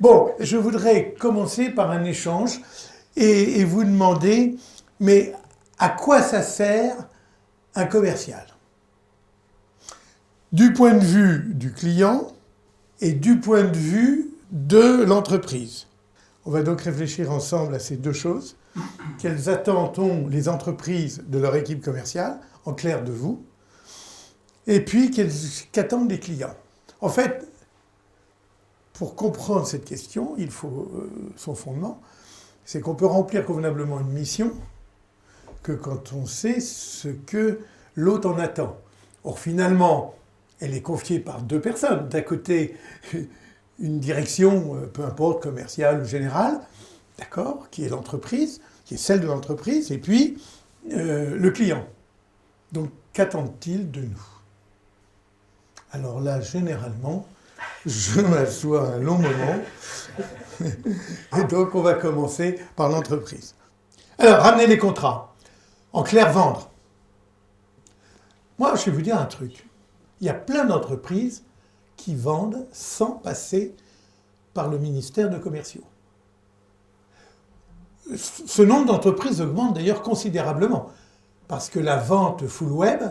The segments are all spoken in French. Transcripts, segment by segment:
Bon, je voudrais commencer par un échange et vous demander, mais à quoi ça sert un commercial? Du point de vue du client et du point de vue de l'entreprise. On va donc réfléchir ensemble à ces deux choses. Quelles attentes ont les entreprises de leur équipe commerciale, en clair de vous, et puis qu'attendent les clients. En fait, pour comprendre cette question, il faut son fondement, c'est qu'on peut remplir convenablement une mission que quand on sait ce que l'autre en attend. Or finalement, elle est confiée par deux personnes. D'un côté, une direction, peu importe, commerciale ou générale, d'accord, qui est l'entreprise, qui est celle de l'entreprise, et puis le client. Donc, qu'attendent-ils de nous? Alors là, généralement, je m'assois un long moment, et donc on va commencer par l'entreprise. Alors, ramener les contrats, en clair, vendre. Moi, je vais vous dire un truc. Il y a plein d'entreprises qui vendent sans passer par le ministère de commerciaux. Ce nombre d'entreprises augmente d'ailleurs considérablement, parce que la vente full web,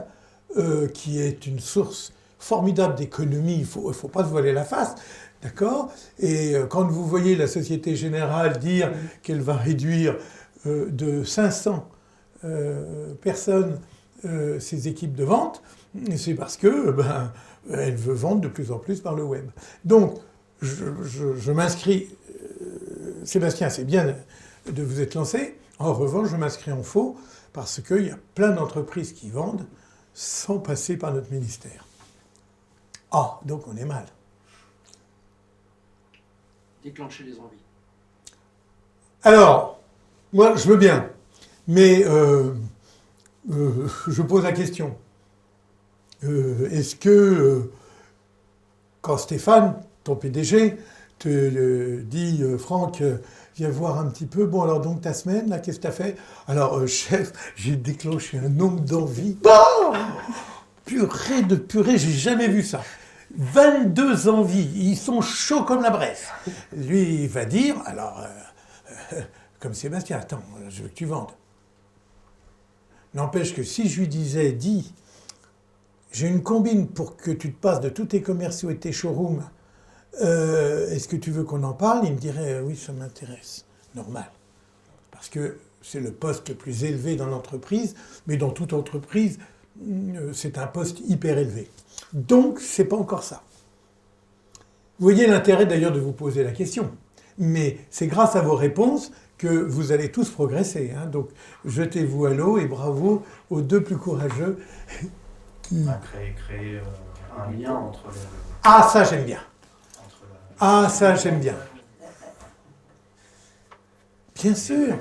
qui est une source formidable d'économie, il faut pas se voiler la face, d'accord? Et quand vous voyez la Société Générale dire qu'elle va réduire de 500 personnes ses équipes de vente, c'est parce que elle veut vendre de plus en plus par le web. Donc, je m'inscris, Sébastien, c'est bien de vous être lancé. En revanche, je m'inscris en faux parce qu'il y a plein d'entreprises qui vendent sans passer par notre ministère. Ah, donc on est mal. Déclencher les envies. Alors, moi, je veux bien, mais je pose la question. Est-ce que, quand Stéphane, ton PDG, te dit « Franck, viens voir un petit peu, bon alors donc ta semaine, là, qu'est-ce que t'as fait ?» Alors, chef, j'ai déclenché un nombre d'envies. Oh, purée de purée, j'ai jamais vu ça. 22 envies, ils sont chauds comme la braise. Lui, il va dire, alors, comme Sébastien, attends, je veux que tu vendes. N'empêche que si je lui disais, dis, j'ai une combine pour que tu te passes de tous tes commerciaux et tes showrooms, est-ce que tu veux qu'on en parle? Il me dirait, oui, ça m'intéresse. Normal. Parce que c'est le poste le plus élevé dans l'entreprise, mais dans toute entreprise, c'est un poste hyper élevé. Donc, c'est pas encore ça. Vous voyez l'intérêt d'ailleurs de vous poser la question. Mais c'est grâce à vos réponses que vous allez tous progresser. Hein. Donc, jetez-vous à l'eau et bravo aux deux plus courageux. Créer un lien entre les... Ah, ça, j'aime bien. Ah, ça, j'aime bien. Bien sûr.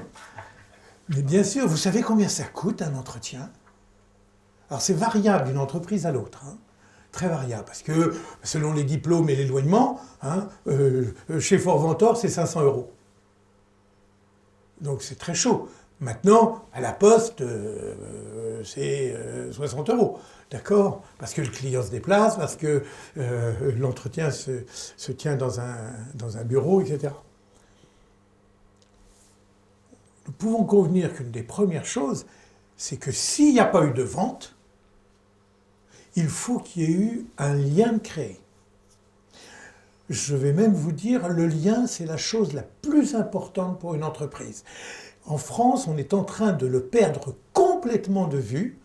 Mais bien sûr, vous savez combien ça coûte un entretien? Alors, c'est variable d'une entreprise à l'autre. Hein. Très variable, parce que selon les diplômes et l'éloignement, hein, chez Forventor, c'est 500 €. Donc c'est très chaud. Maintenant, à la Poste, c'est 60 €, d'accord? Parce que le client se déplace, parce que l'entretien se tient dans un bureau, etc. Nous pouvons convenir qu'une des premières choses, c'est que s'il n'y a pas eu de vente, il faut qu'il y ait eu un lien de créé. Je vais même vous dire, le lien, c'est la chose la plus importante pour une entreprise. En France, on est en train de le perdre complètement de vue.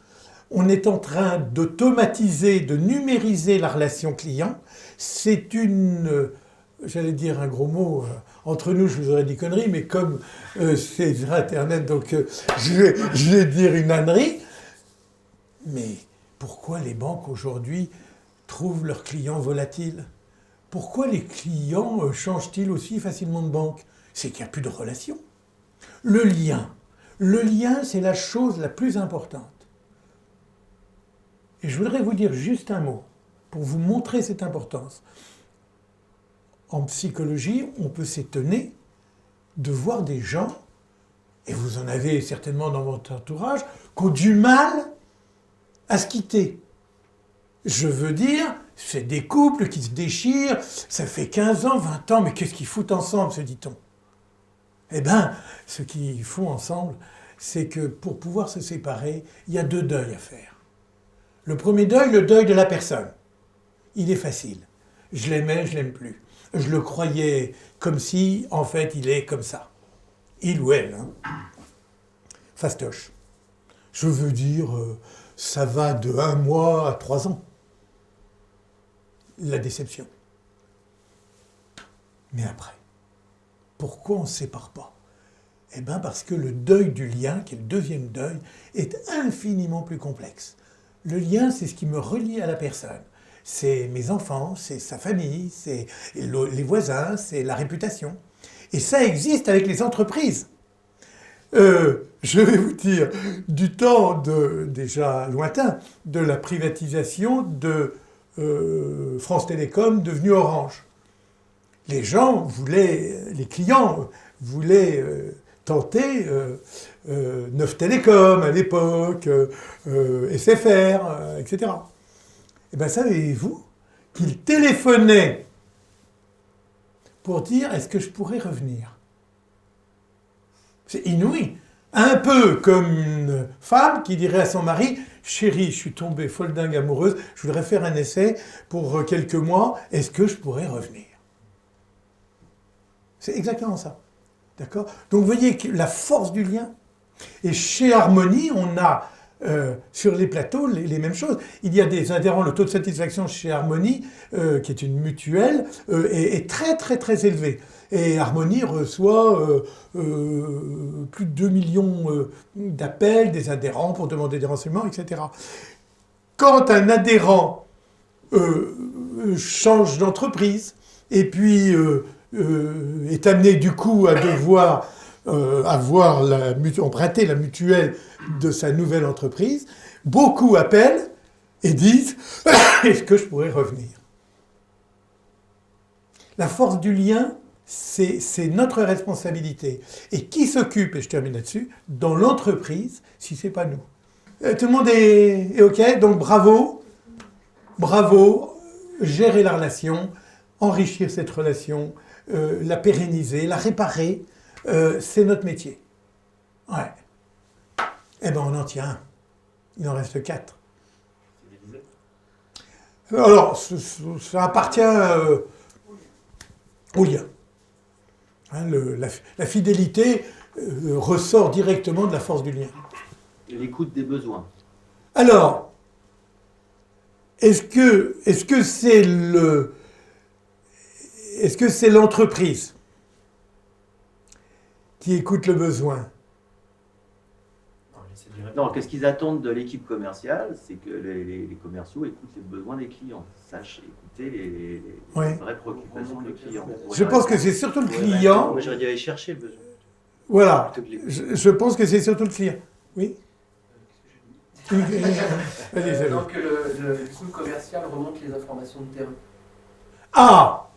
On est en train d'automatiser, de numériser la relation client. C'est une, j'allais dire un gros mot, entre nous, je vous aurais dit connerie, mais comme c'est sur Internet, donc je vais dire une ânerie. Mais pourquoi les banques aujourd'hui trouvent leurs clients volatiles? Pourquoi les clients changent-ils aussi facilement de banque? C'est qu'il n'y a plus de relation. Le lien, c'est la chose la plus importante. Et je voudrais vous dire juste un mot pour vous montrer cette importance. En psychologie, on peut s'étonner de voir des gens, et vous en avez certainement dans votre entourage, qui ont du mal à se quitter. Je veux dire, C'est des couples qui se déchirent, ça fait 15 ans, 20 ans, mais qu'est-ce qu'ils foutent ensemble, se dit-on? Eh bien, ce qu'ils font ensemble, c'est que pour pouvoir se séparer, il y a 2 deuils à faire. Le premier deuil, le deuil de la personne. Il est facile. Je l'aimais, je l'aime plus. Je le croyais comme si, en fait, il est comme ça. Il ou elle, hein. Fastoche. Je veux dire, ça va de 1 mois à 3 ans. La déception. Mais après, pourquoi on ne se sépare pas? Eh bien parce que le deuil du lien, qui est le deuxième deuil, est infiniment plus complexe. Le lien, c'est ce qui me relie à la personne. C'est mes enfants, c'est sa famille, c'est les voisins, c'est la réputation. Et ça existe avec les entreprises. Je vais vous dire, du temps déjà lointain, de la privatisation de France Télécom devenue Orange. Les clients voulaient tenter Neuf Télécom à l'époque, SFR, etc. Eh bien, savez-vous qu'ils téléphonaient pour dire est-ce que je pourrais revenir? C'est inouï. Un peu comme une femme qui dirait à son mari « Chérie, je suis tombée folle dingue amoureuse, je voudrais faire un essai pour quelques mois, est-ce que je pourrais revenir ?» C'est exactement ça. D'accord? Donc vous voyez que la force du lien. Et chez Harmonie, on a sur les plateaux les mêmes choses. Il y a des adhérents, le taux de satisfaction chez Harmonie, qui est une mutuelle, est très très très élevé. Et Harmonie reçoit plus de 2 millions d'appels des adhérents pour demander des renseignements, etc. Quand un adhérent change d'entreprise et puis est amené du coup à devoir emprunter la mutuelle de sa nouvelle entreprise, beaucoup appellent et disent « Est-ce que je pourrais revenir ?» La force du lien, c'est notre responsabilité. Et qui s'occupe, et je termine là-dessus, dans l'entreprise, si ce n'est pas nous? Tout le monde est OK? Donc bravo, gérer la relation, enrichir cette relation, la pérenniser, la réparer, c'est notre métier. Ouais. Eh bien, on en tient un. Il en reste 4. Alors, ça appartient au lien. Hein, la fidélité ressort directement de la force du lien. Et l'écoute des besoins. Alors, est-ce que c'est l'entreprise qui écoute le besoin? Non, qu'est-ce qu'ils attendent de l'équipe commerciale? C'est que les commerciaux écoutent les besoins des clients, sachent écouter les vraies préoccupations des clients. Je pense que c'est surtout le client. Moi, j'aurais dû aller chercher le besoin. Voilà. Je pense que c'est surtout le client. Oui. Donc, le commercial remonte les informations de terrain. Ah!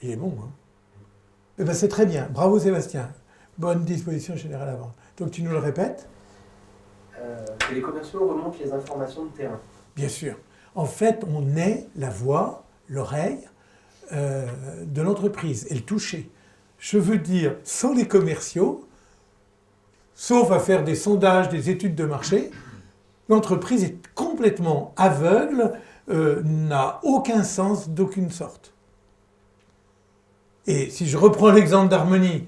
Il est bon, hein? Eh bien, c'est très bien. Bravo, Sébastien. Bonne disposition générale à vente. Donc, tu nous le répètes? Que les commerciaux remontent les informations de terrain. Bien sûr. En fait, on est la voix, l'oreille de l'entreprise et le toucher. Je veux dire, sans les commerciaux, sauf à faire des sondages, des études de marché, l'entreprise est complètement aveugle, n'a aucun sens d'aucune sorte. Et si je reprends l'exemple d'Harmonie,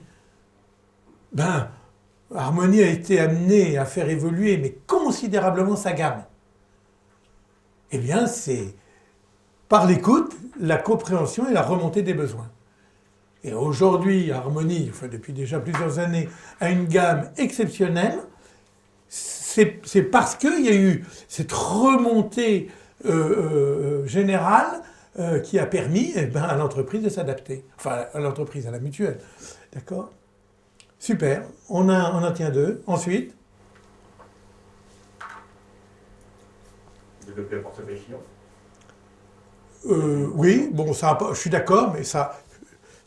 Harmonie a été amenée à faire évoluer, mais considérablement, sa gamme. Eh bien, c'est par l'écoute, la compréhension et la remontée des besoins. Et aujourd'hui, Harmonie, depuis déjà plusieurs années, a une gamme exceptionnelle. C'est parce qu'il y a eu cette remontée générale qui a permis à l'entreprise de s'adapter. Enfin, à l'entreprise, à la mutuelle. D'accord ? Super, on en tient 2. Ensuite, développer le portefeuille client. Oui, bon, je suis d'accord, mais ça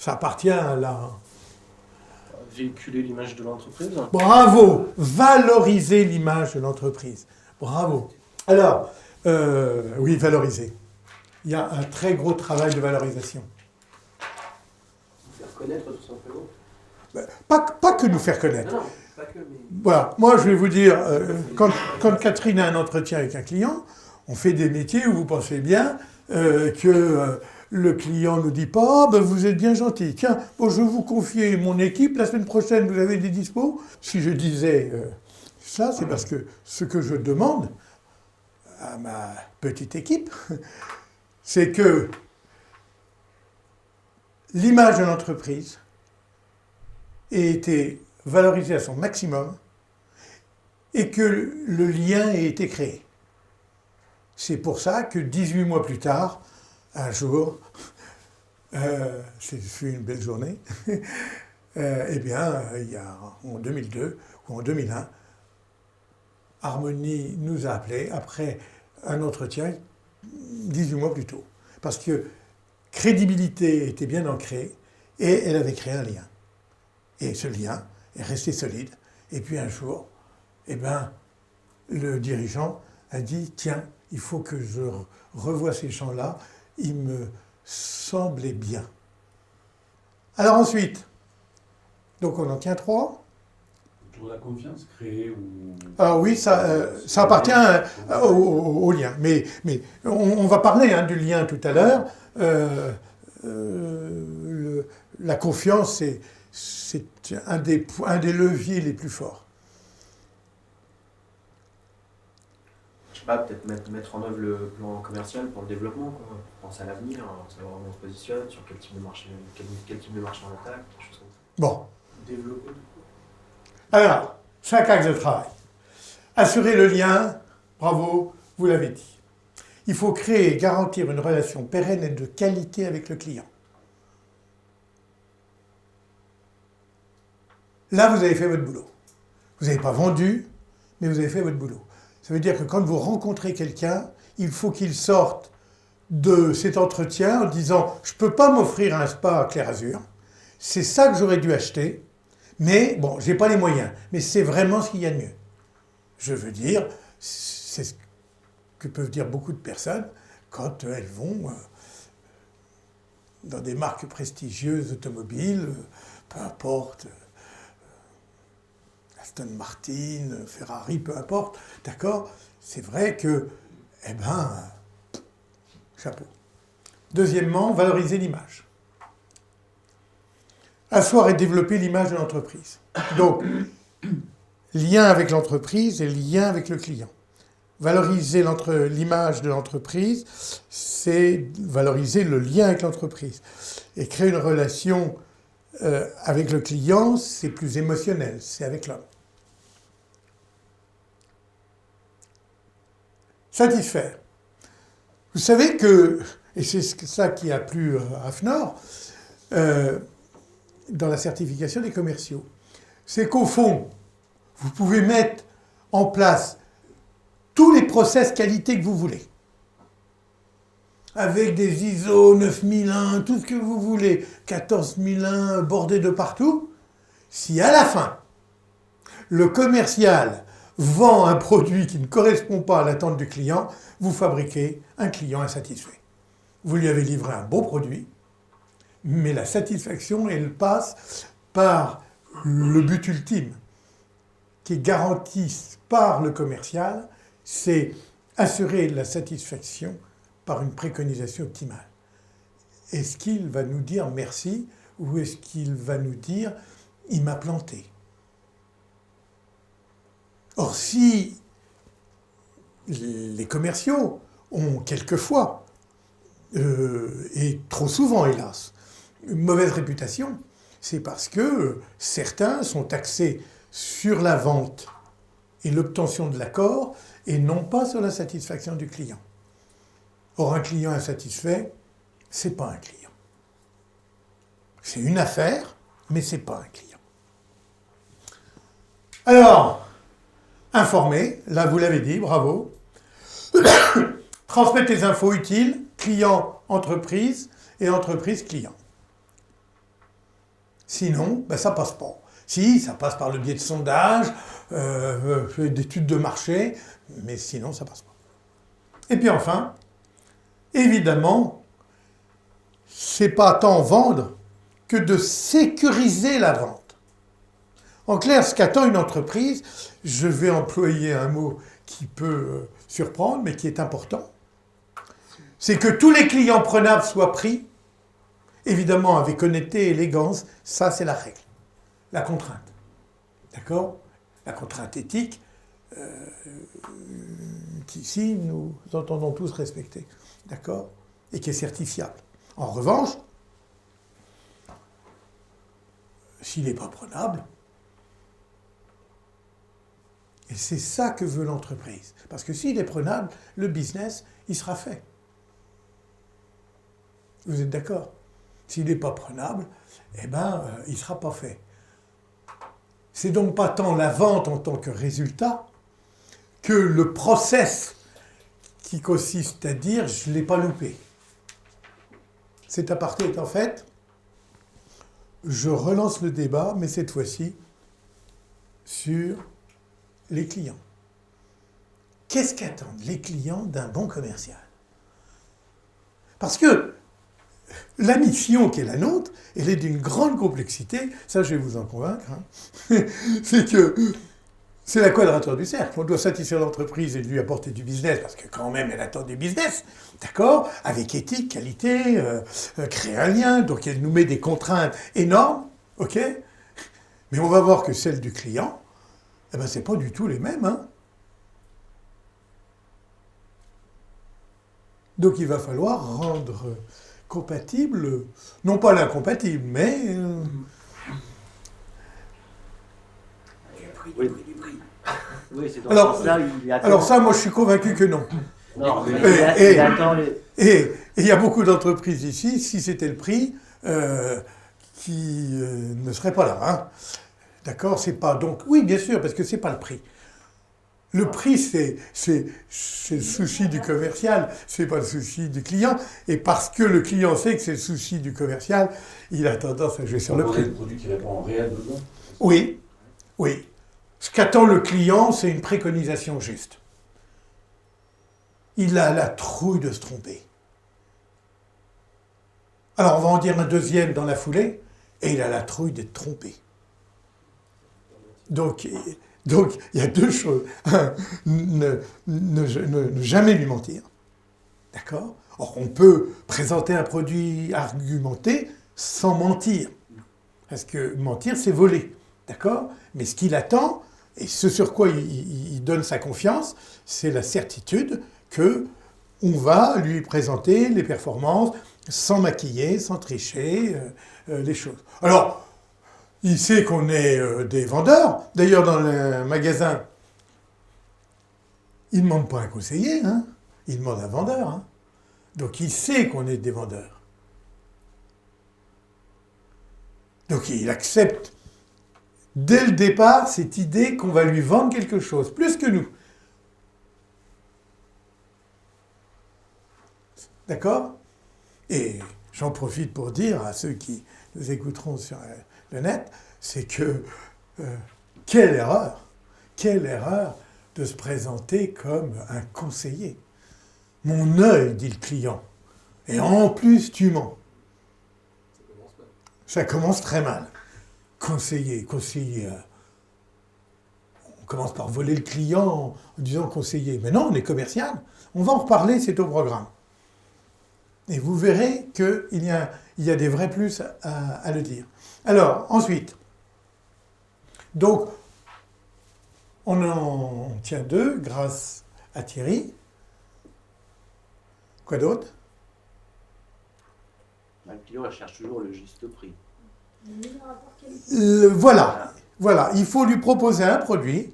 appartient à la... Véhiculer l'image de l'entreprise. Bravo! Valoriser l'image de l'entreprise. Bravo. Alors, oui, valoriser. il y a un très gros travail de valorisation. Faire connaître tout simplement. Pas que nous faire connaître. Non, pas que, mais... Voilà, moi je vais vous dire, quand Catherine a un entretien avec un client, on fait des métiers où vous pensez bien que le client ne dit pas « Ah, ben vous êtes bien gentil, tiens, bon, je vais vous confier mon équipe, la semaine prochaine vous avez des dispos ». Si je disais ça, c'est parce que ce que je demande à ma petite équipe, c'est que l'image de l'entreprise ait été valorisée à son maximum et que le lien ait été créé. C'est pour ça que 18 mois plus tard, un jour, ce fut une belle journée, eh bien, il y a en 2002 ou en 2001, Harmonie nous a appelés après un entretien 18 mois plus tôt. Parce que crédibilité était bien ancrée et elle avait créé un lien. Et ce lien est resté solide. Et puis un jour, eh ben, le dirigeant a dit « Tiens, il faut que je revoie ces gens-là, ils me semblaient bien. » Alors ensuite, donc on en tient 3. Autour de la confiance créée ou... Alors oui, ça appartient au lien. Mais on va parler du lien tout à l'heure. La confiance, c'est un des leviers les plus forts. Je sais pas, peut-être mettre en œuvre le plan commercial pour le développement, quoi. Penser à l'avenir, savoir où on se positionne, sur quel type de marché, quel type de marché on attaque, des choses comme ça. Bon. Développer. Alors, 5 axes de travail. Assurer le lien, bravo, vous l'avez dit. Il faut créer et garantir une relation pérenne et de qualité avec le client. Là, vous avez fait votre boulot. Vous n'avez pas vendu, mais vous avez fait votre boulot. Ça veut dire que quand vous rencontrez quelqu'un, il faut qu'il sorte de cet entretien en disant « Je ne peux pas m'offrir un spa à Clair Azur, c'est ça que j'aurais dû acheter, mais bon, je n'ai pas les moyens, mais c'est vraiment ce qu'il y a de mieux. » Je veux dire, c'est ce que peuvent dire beaucoup de personnes quand elles vont dans des marques prestigieuses automobiles, peu importe, Aston Martin, Ferrari, peu importe, d'accord? C'est vrai que, chapeau. Deuxièmement, valoriser l'image. Asseoir et développer l'image de l'entreprise. Donc, lien avec l'entreprise et lien avec le client. Valoriser l'image de l'entreprise, c'est valoriser le lien avec l'entreprise. Et créer une relation avec le client, c'est plus émotionnel, c'est avec l'homme. Satisfaire. Vous savez que, et c'est ça qui a plu à AFNOR, dans la certification des commerciaux, c'est qu'au fond, vous pouvez mettre en place tous les process qualité que vous voulez. Avec des ISO 9001, tout ce que vous voulez, 14001 bordés de partout. Si à la fin, le commercial vend un produit qui ne correspond pas à l'attente du client, vous fabriquez un client insatisfait. Vous lui avez livré un beau produit, mais la satisfaction, elle passe par le but ultime, qui est garanti par le commercial, c'est assurer la satisfaction par une préconisation optimale. Est-ce qu'il va nous dire merci ou est-ce qu'il va nous dire il m'a planté? Or, si les commerciaux ont quelquefois, et trop souvent hélas, une mauvaise réputation, c'est parce que certains sont axés sur la vente et l'obtention de l'accord et non pas sur la satisfaction du client. Or, un client insatisfait, c'est pas un client. C'est une affaire, mais c'est pas un client. Alors, informer, là vous l'avez dit, bravo. Transmettre les infos utiles, client-entreprise et entreprise-client. Sinon, ça passe pas. Si, ça passe par le biais de sondages, d'études de marché, mais sinon ça passe pas. Et puis enfin, évidemment, c'est pas tant vendre que de sécuriser la vente. En clair, ce qu'attend une entreprise, je vais employer un mot qui peut surprendre, mais qui est important, c'est que tous les clients prenables soient pris, évidemment avec honnêteté et élégance, ça c'est la règle, la contrainte. D'accord ? La contrainte éthique, qu'ici nous entendons tous respecter, d'accord ? Et qui est certifiable. En revanche, s'il n'est pas prenable, et c'est ça que veut l'entreprise. Parce que s'il est prenable, le business, il sera fait. Vous êtes d'accord ? S'il n'est pas prenable, il ne sera pas fait. C'est donc pas tant la vente en tant que résultat que le process qui consiste à dire « je ne l'ai pas loupé ». Cet aparté est en fait, je relance le débat, mais cette fois-ci sur les clients. Qu'est-ce qu'attendent les clients d'un bon commercial ? Parce que la mission qui est la nôtre, elle est d'une grande complexité, ça je vais vous en convaincre, c'est que c'est la quadrature du cercle. On doit satisfaire l'entreprise et lui apporter du business, parce que quand même elle attend du business, d'accord ? Avec éthique, qualité, créer un lien, donc elle nous met des contraintes énormes, ok ? Mais on va voir que celles du client, c'est pas du tout les mêmes, hein ? Donc il va falloir rendre compatible, non pas l'incompatible, mais... Oui. Oui, c'est dans Alors, ce sens-là, il attend. alors ça, moi je suis convaincu que non. Non, mais il attend les... Et il y a beaucoup d'entreprises ici, si c'était le prix, qui ne seraient pas là. Hein. D'accord ? C'est pas... Donc, oui, bien sûr, parce que c'est pas le prix. Le prix, c'est le souci du commercial, c'est pas le souci du client. Et parce que le client sait que c'est le souci du commercial, il a tendance à jouer sur le prix. Le produit qui répond en réel besoin. Oui, oui. Ce qu'attend le client, c'est une préconisation juste. Il a la trouille de se tromper. Alors, on va en dire un deuxième dans la foulée, et il a la trouille d'être trompé. Donc, il y a deux choses. Un, ne jamais lui mentir. D'accord ? Or, on peut présenter un produit argumenté sans mentir. Parce que mentir, c'est voler. D'accord ? Mais ce qu'il attend, et ce sur quoi il donne sa confiance, c'est la certitude que on va lui présenter les performances sans maquiller, sans tricher, les choses. Alors, il sait qu'on est des vendeurs. D'ailleurs, dans le magasin, il ne demande pas un conseiller, hein. Il demande un vendeur. Hein. Donc, il sait qu'on est des vendeurs. Donc, il accepte dès le départ cette idée qu'on va lui vendre quelque chose, plus que nous. D'accord ? Et j'en profite pour dire à ceux qui nous écouteront sur le net, c'est que quelle erreur de se présenter comme un conseiller. Mon œil, dit le client, et en plus tu mens. Ça commence très mal. Conseiller, on commence par voler le client en disant conseiller. Mais non, on est commercial. On va en reparler, c'est au programme. Et vous verrez qu'il y a des vrais plus à le dire. Alors, ensuite, donc, on en tient deux grâce à Thierry. Quoi d'autre ? Le client cherche toujours le juste prix. Voilà, il faut lui proposer un produit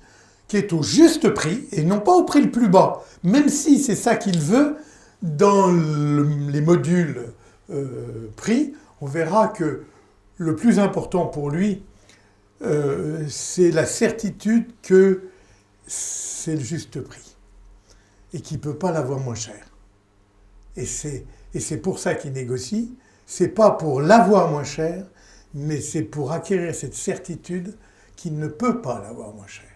qui est au juste prix et non pas au prix le plus bas, même si c'est ça qu'il veut. Dans les modules prix, on verra que le plus important pour lui, c'est la certitude que c'est le juste prix et qu'il ne peut pas l'avoir moins cher. Et c'est pour ça qu'il négocie. C'est pas pour l'avoir moins cher, mais c'est pour acquérir cette certitude qu'il ne peut pas l'avoir moins cher.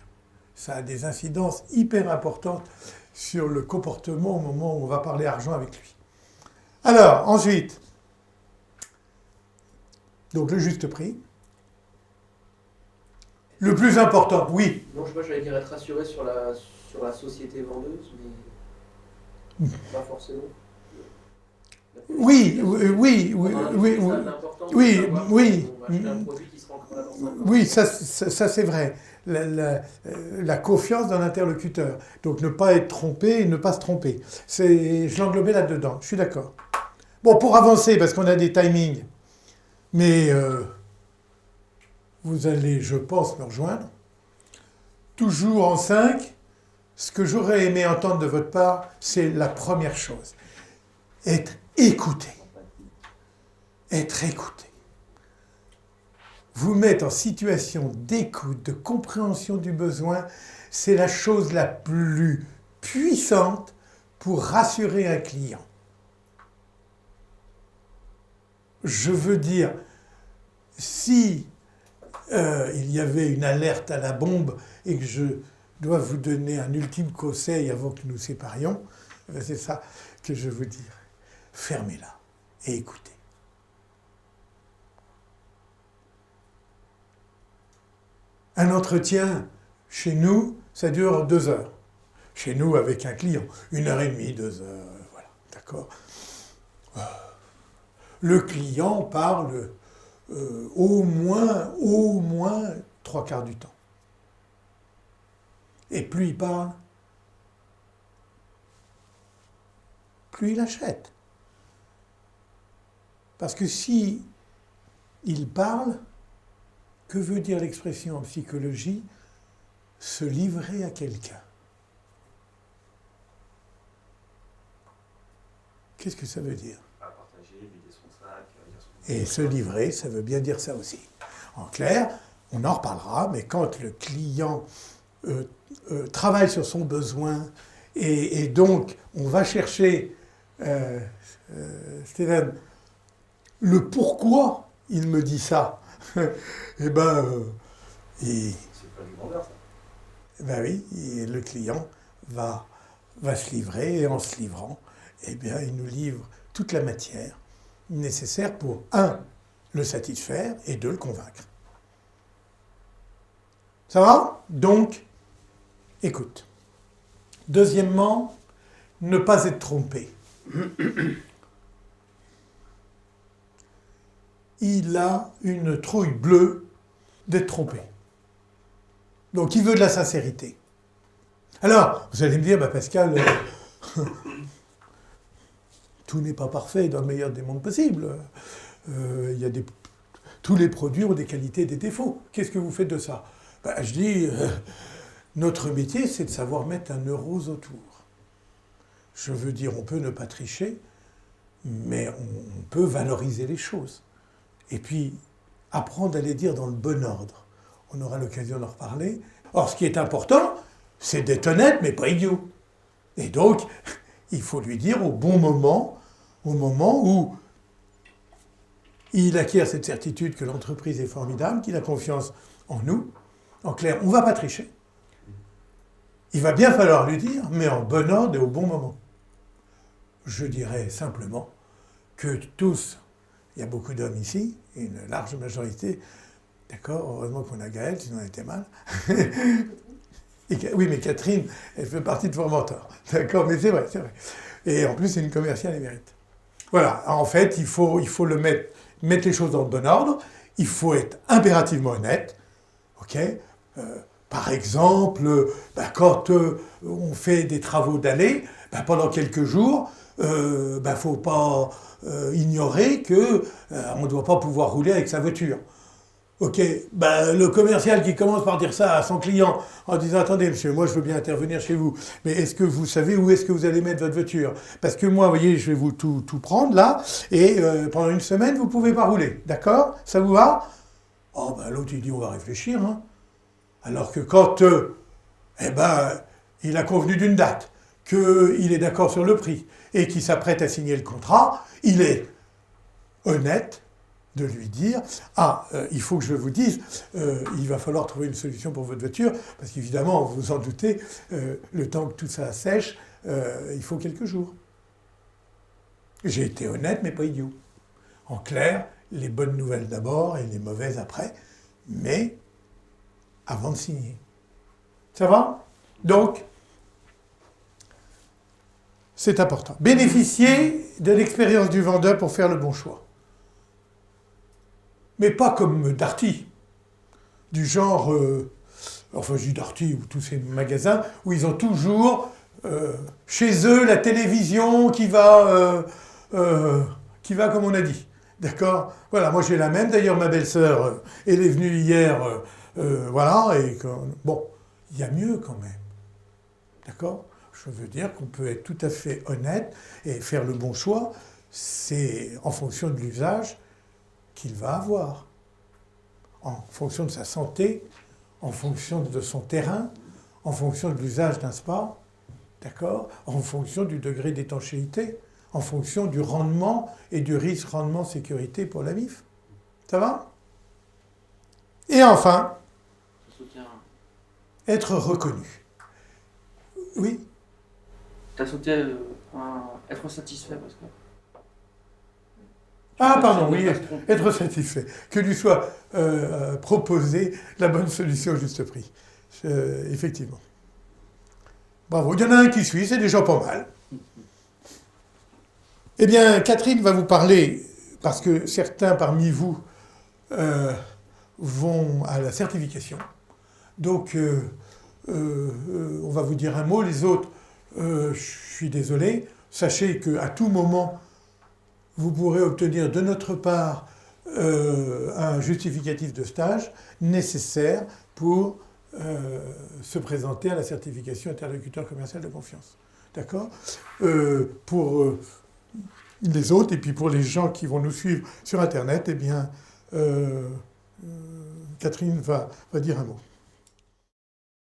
Ça a des incidences hyper importantes sur le comportement au moment où on va parler argent avec lui. Alors, ensuite, donc le juste prix. Le plus important, oui. Non, moi j'allais dire être rassuré sur la société vendeuse, mais pas forcément. Oui. Oui, ça c'est vrai. La confiance dans l'interlocuteur. Donc ne pas être trompé et ne pas se tromper. Je l'englobais là-dedans, je suis d'accord. Bon, pour avancer, parce qu'on a des timings, mais vous allez, je pense, me rejoindre. Toujours en 5, ce que j'aurais aimé entendre de votre part, c'est la première chose. Être écouté. Être écouté. Vous mettre en situation d'écoute, de compréhension du besoin, c'est la chose la plus puissante pour rassurer un client. Je veux dire, si il y avait une alerte à la bombe et que je dois vous donner un ultime conseil avant que nous nous séparions, c'est ça que je veux dire. Fermez-la et écoutez. Un entretien, chez nous, ça dure 2 heures. Chez nous, avec un client, 1h30, 2 heures, voilà, d'accord. Le client parle au moins 3/4 du temps. Et plus il parle, plus il achète. Parce que si il parle, que veut dire l'expression en psychologie? Se livrer à quelqu'un. Qu'est-ce que ça veut dire? Partager, vider son sac, Et se livrer, ça veut bien dire ça aussi. En clair, on en reparlera, mais quand le client travaille sur son besoin, et donc on va chercher, Stéphane, le pourquoi il me dit ça, eh ben, c'est pas du vendeur, ça. Ben oui, et le client va se livrer, et en se livrant, eh bien, il nous livre toute la matière nécessaire pour, 1, le satisfaire, et 2, le convaincre. Ça va? Donc, écoute. Deuxièmement, ne pas être trompé. Il a une trouille bleue d'être trompé. Donc, il veut de la sincérité. Alors, vous allez me dire, bah Pascal, tout n'est pas parfait dans le meilleur des mondes possibles. Tous les produits ont des qualités et des défauts. Qu'est-ce que vous faites de ça? Ben, je dis, notre métier, c'est de savoir mettre un euro autour. Je veux dire, on peut ne pas tricher, mais on peut valoriser les choses. Et puis, apprendre à les dire dans le bon ordre. On aura l'occasion d'en reparler. Or, ce qui est important, c'est d'être honnête, mais pas idiot. Et donc, il faut lui dire au bon moment, au moment où il acquiert cette certitude que l'entreprise est formidable, qu'il a confiance en nous. En clair, on ne va pas tricher. Il va bien falloir lui dire, mais en bon ordre et au bon moment. Je dirais simplement que tous, il y a beaucoup d'hommes ici, une large majorité, d'accord, heureusement qu'on a Gaël, sinon on était mal. Oui, mais Catherine, elle fait partie de Formentor. D'accord, mais c'est vrai, c'est vrai. Et en plus, c'est une commerciale émérite. Voilà, en fait, il faut mettre les choses dans le bon ordre, il faut être impérativement honnête, ok. Par exemple, quand on fait des travaux d'allée, pendant quelques jours, faut pas ignorer que on ne doit pas pouvoir rouler avec sa voiture. Ok, le commercial qui commence par dire ça à son client en disant « Attendez monsieur, moi je veux bien intervenir chez vous, mais est-ce que vous savez où est-ce que vous allez mettre votre voiture? Parce que moi, vous voyez, je vais vous tout prendre là, et pendant une semaine, vous ne pouvez pas rouler. D'accord? Ça vous va ?» Oh, l'autre il dit « On va réfléchir. Hein. » Alors que quand il a convenu d'une date, qu'il est d'accord sur le prix, et qu'il s'apprête à signer le contrat, il est honnête de lui dire « Ah, il faut que je vous dise, il va falloir trouver une solution pour votre voiture, parce qu'évidemment, vous vous en doutez, le temps que tout ça sèche, il faut quelques jours. » J'ai été honnête, mais pas idiot. En clair, les bonnes nouvelles d'abord et les mauvaises après, mais avant de signer. Ça va? Donc, c'est important. Bénéficier de l'expérience du vendeur pour faire le bon choix. Mais pas comme Darty, du genre, enfin je dis Darty ou tous ces magasins où ils ont toujours chez eux la télévision qui va comme on a dit. D'accord? Voilà, moi j'ai la même. D'ailleurs, ma belle-sœur, elle est venue hier, voilà, et bon, il y a mieux quand même. D'accord? Je veux dire qu'on peut être tout à fait honnête et faire le bon choix. C'est en fonction de l'usage qu'il va avoir, en fonction de sa santé, en fonction de son terrain, en fonction de l'usage d'un spa, d'accord? En fonction du degré d'étanchéité, en fonction du rendement et du risque rendement-sécurité pour la MIF. Ça va? Et enfin, être reconnu. Oui? T'as sauté être satisfait parce que. Ah, pardon, oui, être satisfait. Que lui soit proposé la bonne solution au juste prix. Effectivement. Bravo. Il y en a un qui suit, c'est déjà pas mal. Eh bien, Catherine va vous parler, parce que certains parmi vous vont à la certification. Donc, on va vous dire un mot. Les autres, je suis désolé. Sachez qu'à tout moment, vous pourrez obtenir de notre part un justificatif de stage nécessaire pour se présenter à la certification interlocuteur commercial de confiance. D'accord? Pour les autres, et puis pour les gens qui vont nous suivre sur Internet, eh bien, Catherine va dire un mot.